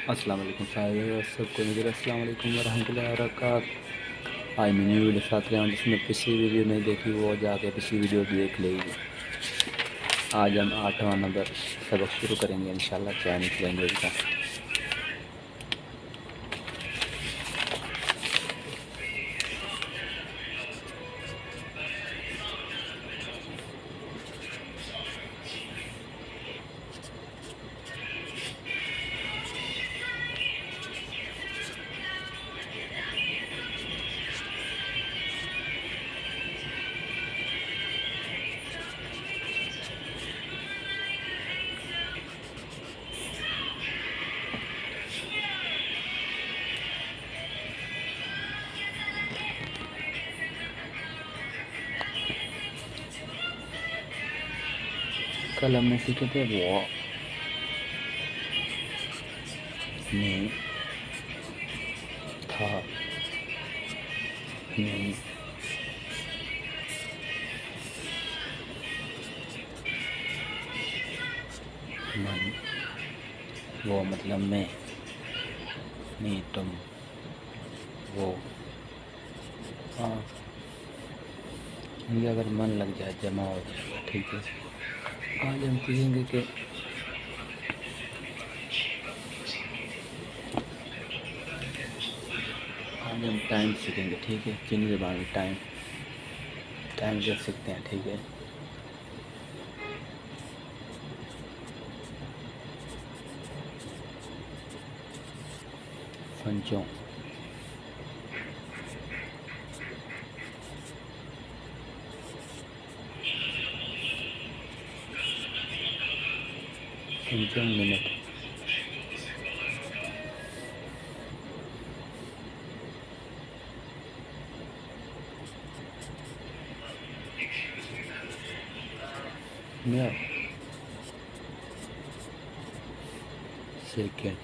अस्सलाम वालेकुम साहिब सबको मेरे अस्सलाम वालेकुम वरहमतुल्लाहि वबरकातुहू। आज मैं न्यू वीडियो साथ लाया हूँ, जिसमें पिछली वीडियो नहीं देखी वो जाके पिछली वीडियो देख लेगी। आज हम 8वां नंबर सबक शुरू करेंगे इंशाल्लाह चाइनीज़ लैंग्वेज का। कल हमने सीखे थे वो में था में मन, वो मतलब मैं, नहीं तुम, वो हाँ, इनके अगर मन लग जाए जमा हो जाएगा। ठीक है, आज हम सीखेंगे कि आज हम टाइम सीखेंगे। ठीक है, चीनी ज़बान में टाइम टाइम देख सकते हैं। ठीक है, फंचों, फंचों मिनट, मिनट, सेकेंड,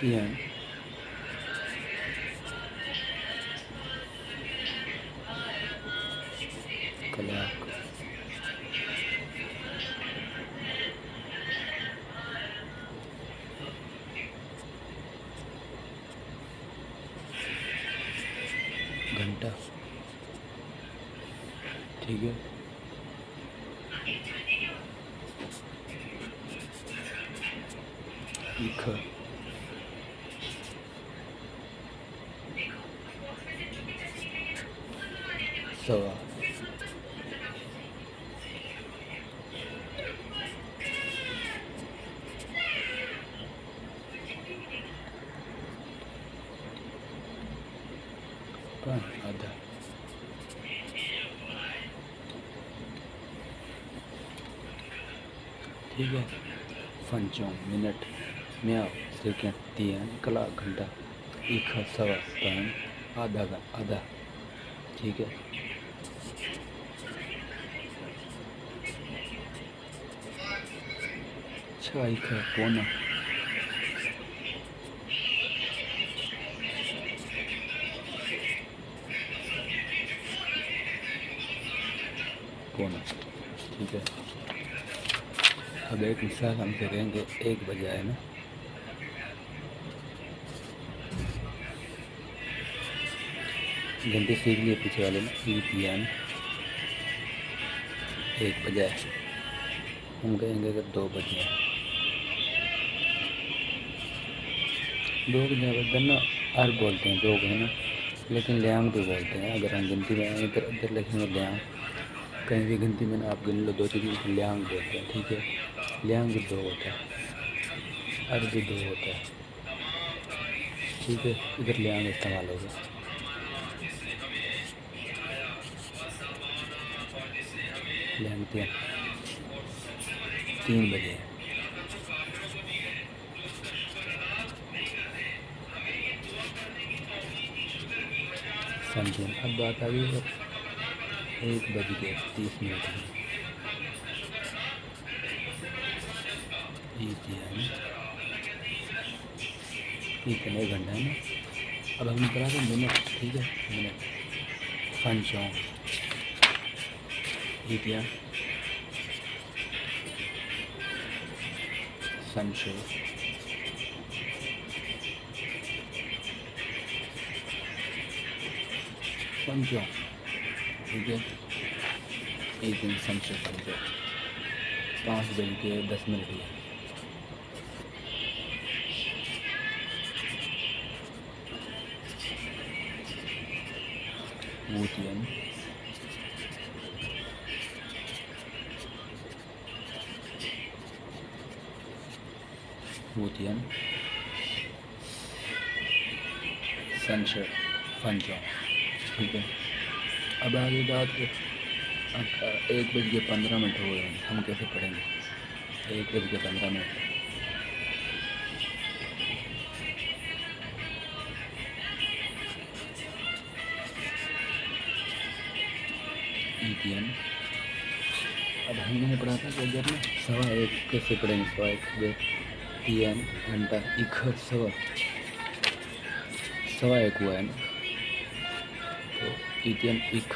तीन, कलाक, घंटा। ठीक है, लिख, सवा, आधा। ठीक है, फंचों मिनट, म्याओ सेकेंड, तीन कलाक घंटा, एक सवा पैन, आधा। ठीक है, छः एक पौना, पौना। ठीक है, अब एक मिसाल हम करेंगे, 1 बजा है ना, घंटे सीख लिए पीछे वाले में, PM 1 बजा है। हम कहेंगे कि 2 बजे हैं, 2 बजे बदल ना हर बोलते हैं 2 है ना, लेकिन लैंग भी बोलते हैं। अगर हम गिनती में इधर लिखेंगे लैंग, कहीं भी गिनती में ना आप गिन लो 2 चीज़ लैंग बोलते हैं। ठीक है, लैंग भी 2 होता है, अर भी 2 होता है। ठीक है, इधर लैंग इस्तेमाल होगा। लैंग 3 बजे है। समझें, अब बात आ गई है 1:30 में इतने घंटा है ना, अब हमने करा था मिनट, ठीक है, मिनट फंचों इतिया संशो फंचों, ठीक है, एक दिन संशो फंचों 5:10 हुए। वूटियन वूटियन संशो फंचों, ठीक है। अब आगे बात 1:15 हो गए, हम कैसे पढ़ेंगे 1:15। ईटीएन, अब हमने पढ़ा था कि अगर ना 1:15 कैसे पढ़ेंगे, 1:15 टीएन घंटा इख 1:15 हुआ है ना, तो ईटीएन इख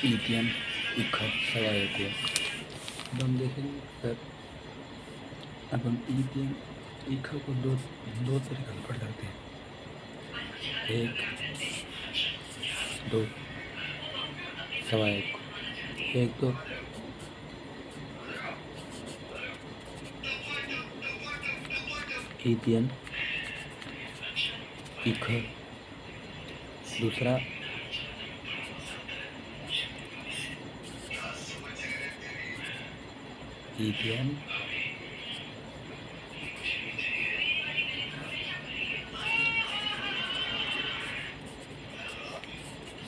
ईटीएन इख 1:15 हुआ। अब हम देखेंगे सर, अब हम ईटीएन इख को दो तरीके से पढ़ सकते हैं, 1, 2, 1:15 1 तो ईटीएन इख, दूसरा ईटीएन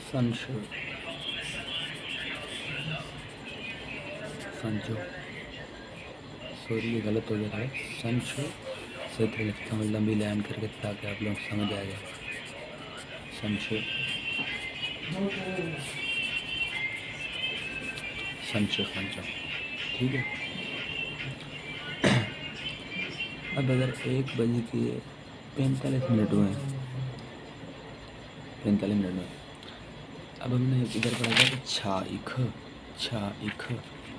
संशो सॉरी ये गलत हो गया था, संशो सही तरीके से लंबी लाइन करके ताकि आप लोग समझ आ जाए। संशो संशो संशो, ठीक है। अब अगर 1:45 हुए, 45 मिनट में, अब हमने इधर पढ़ा था कि छा इख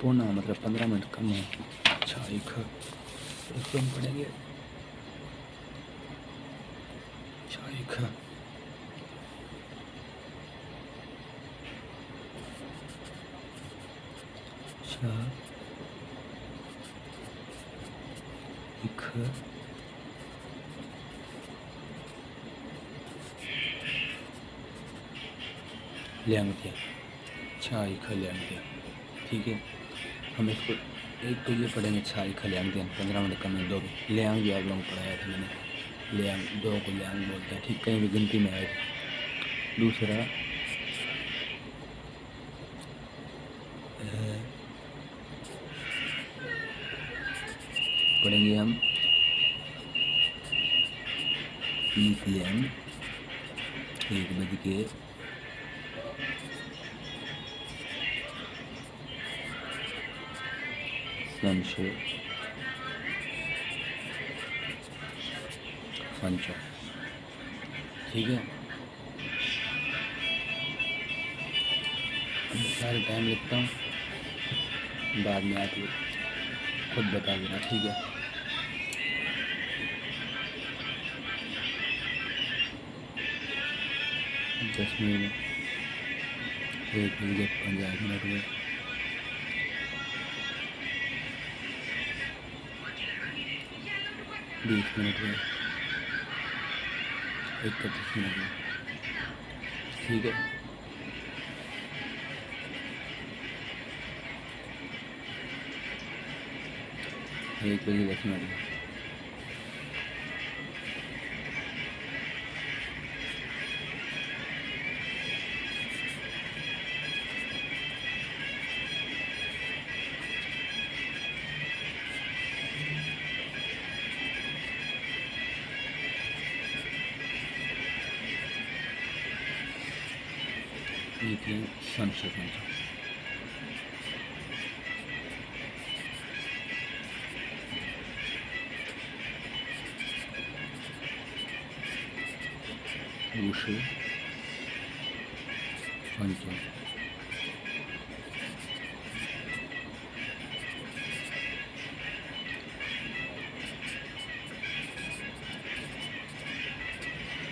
पौना मतलब 15 मिनट कम है, छा इख, इसको हम पढ़ेंगे छा इख छा इख ल्याङ्ग्थ्या, छा इख ल्याङ्ग्थ्या, ठीक है। हम इसको एक तो ये पढ़ेंगे छा इख ल्याङ्ग्थ्या 15 मिनट कम है, 2 ल्याङ्ग भी आप लोगों को पढ़ाया था मैंने, ल्याङ्ग 2 को ल्याङ्ग बोलते हैं, ठीक, कहीं भी गिनती में आएगी। दूसरा पढ़ेंगे हम ईटीएन 1:00 संशो फंचो, ठीक है। सारे टाइम लिखता हूँ, बाद में आप लोग खुद बता देना, ठीक है। दस मिनट 1:50 हुए, 20 मिनट हुए, 31 मिनट हुए, ठीक है। 1:10 ईटीएन संशो वुशु फंचों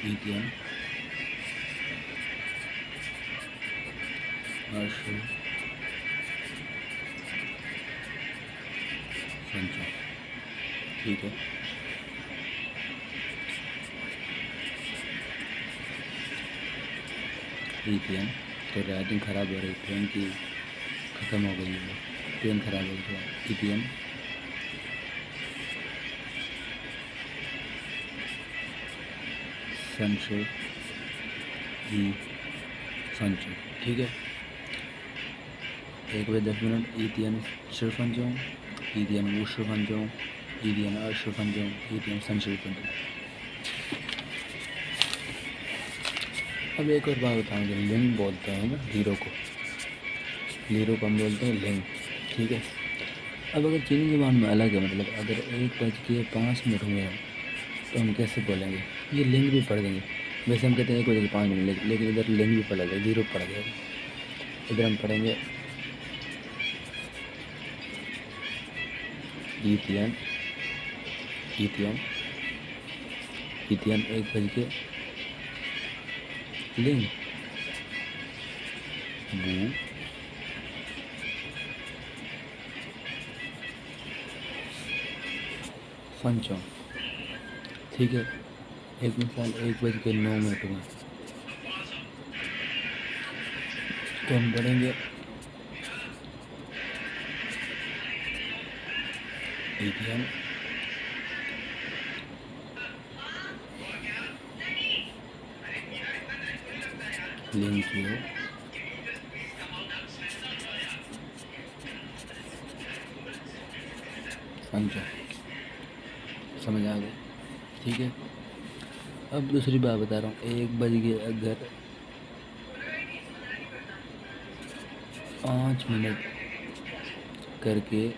ईतियन आशु फंचों। ठीक है, ईतियन तो राइटिंग ख़राब हो रही, पेन की ख़त्म हो गई है, पेन ख़राब हो गया। ईतियन फंचो ई फंचो। ठीक है, 1 बजे 10 मिनट ईतियन शिरफंचों, ईतियन वुशुफंचों, ईतियन अर्शुफंचों, ईतियन संशिरफंचों। अब एक और बात बताऊँगा, लिंग बोलते हैं ना लीरो को, लीरो को हम बोलते हैं लिंग। ठीक है, अब अगर चीनी ज़बान में अलग है, मतलब अगर 1:05 हुए हैं तो हम कैसे बोलेंगे, ये लिंग भी पढ़ देंगे। वैसे हम कहते हैं 1:05, लेकिन इधर लिंग भी पढ़ जाएगा, लीरो पढ़ जाएगा। इधर हम पढ़ेंगे ईतियन ईतियन ईतियन 1 बजे लिंग बू फंचों। ठीक है, एक मिसाल 1:09 हुए तो हम पढ़ेंगे ईतियन लिंग कियो फंचों। समझ आ गई? ठीक है, अब दूसरी बात बता रहा हूँ, 1 बजे अगर 5 मिनट करके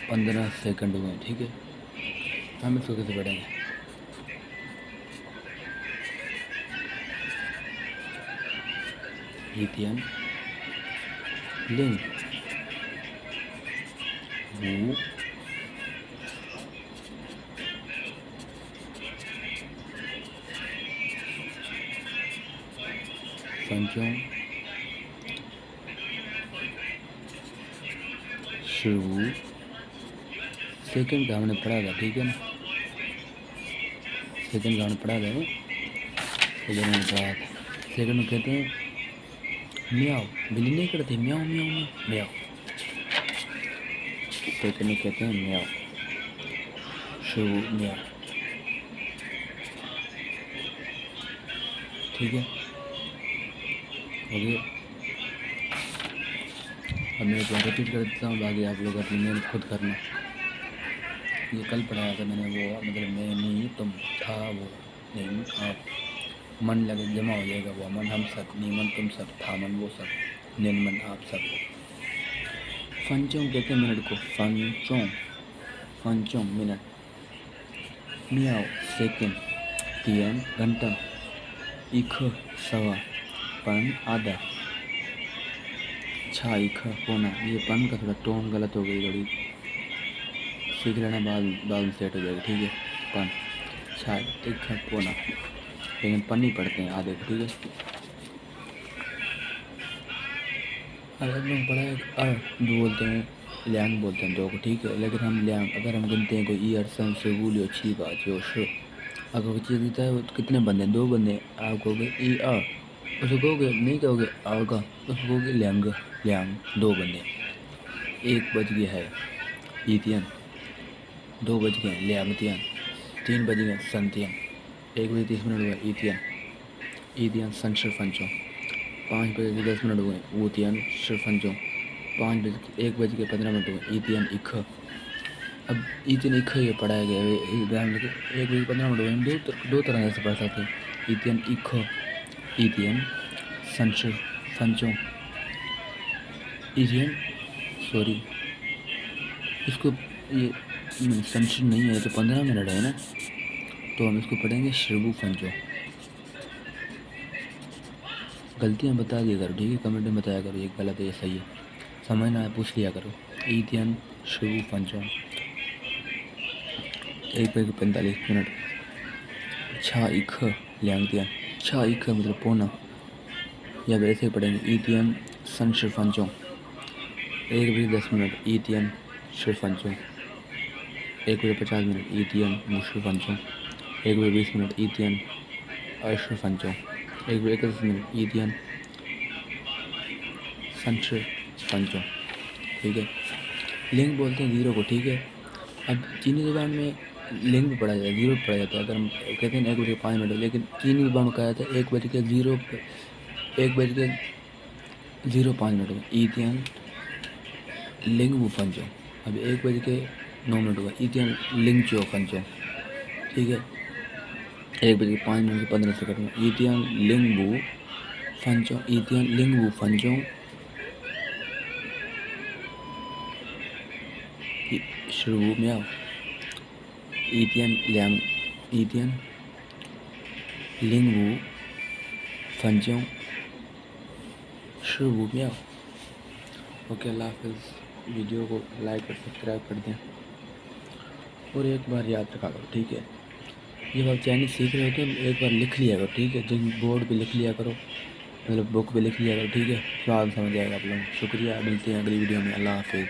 15 सेकंड हुए। ठीक है, हम इसको कैसे पढ़ेंगे? ईतियन लिंग वू फंचों शिवू। सेकंड का हमने पढ़ा था, ठीक है ना, सेकंड का हमने पढ़ा था ना, सेकंड में पढ़ा था। सेकंड में कहते हैं म्याओ, बिल्ली नहीं करती म्याओ म्याओ म्याओ म्याओ। सेकंड में कहते हैं म्याओ, शिवू म्याओ। ठीक है, ओके। अब मैं एक बार रिपीट कर देता हूँ, बाकी आप लोग अपनी मेहनत खुद करना। ये कल पढ़ाया था मैंने, वो मतलब मैं नहीं तुम था, वो नहीं आप, मन लगे जमा हो जाएगा वो मन हम सब, नहीं मन तुम सब, था मन वो सब, निन मन आप सब। फंचों कहते हैं मिनट को, फंचों फंचों मिनट, मियाओ सेकंड, तियन घंटा, इख सवा, पन आधा, छा इख पौना। ये पन का थोड़ा टोन गलत हो गई, थोड़ी सीख लेना, बाद में सेट हो जाएगा। ठीक है, पन छा इख पौना, लेकिन पन नहीं पढ़ते हैं आधे को। ठीक है, अब हम लोग पढ़ा है दो बोलते हैं, लैंग बोलते हैं 2 को। ठीक है, लेकिन हम लैंग अगर हम गिनते हैं कोई ई अर सन से वूलियो छी बात जो शो, अगर कोई चीज़ देता है तो कितने बंदे, 2 बंदे, आप कहोगे ई आ, उसको कहोगे नहीं कहोगे आगा, उसको कहोगे लैंग लैंग, 2 बंदे। 1 बज गया है ईतियन, 2 बज गए लैंगतियन, 3 बज गए संतियन, 1:30 हुआ ईतियन ईतियन संशर फंचों, 5:10 हुए ऊतियन शिरफंचों, 1:15 हुए ईतियन इख। अब ईतियन इख ये पढ़ाया गया है, 1:15 हुए, दो तरह से पढ़ सकते हैं, ईतियन इख, ईतियन संशर फंचों, ईतियन सॉरी, इसको ये संशर नहीं है तो 15 मिनट है ना, तो हम इसको पढ़ेंगे शिरबू फंचों। गलतियाँ बता दिया करो, ठीक है, कमेंट में बताया करो ये गलत है ये सही है, समझ ना आए पूछ लिया करो। ईतियन शुरू पंचम 1:45 छा इख ल्यांगतियन छा इख मतलब पौना, या वैसे ही पढ़ेंगे ईतियन सन शिरफंचों 1:10 ईतियन शिरफंचों 1:50 ईतियन मुशिरफंचों 1:20 ईतियन अशरफंचों 1:31 ईतियन संशरफंचों, ठीक है। लिंग बोलते हैं जीरो को, ठीक है। अब चीनी ज़ुबान में लिंग भी पढ़ा जाता है, जीरो पढ़ा जाता है। अगर हम कहते हैं 1:05, लेकिन चीनी ज़ुबान में कहा जाता है 1:05 में ईतियन लिंग वो पंचों। अब 1:09 हुआ ईतियन लिंग चो पंचों, ठीक है। 1:05 में ईतियन लिंग वो पंचों, ईतियन लिंग वो पंचों शुरू में ईतियन लिंग वो पंचों शुरू में। ओके, अल्लाह हाफ़िज़। वीडियो को लाइक और सब्सक्राइब कर दें और एक बार याद रखा करो, ठीक है। जब आप चाइनीज़ सीख रहे हो तो एक बार लिख लिया करो, ठीक है। जिन बोर्ड पे लिख लिया करो, मतलब बुक पे लिख लिया करो, ठीक है। स्वाद समझ आएगा आप लोग। शुक्रिया, मिलते हैं अगली वीडियो में। अल्लाह हाफ़िज़।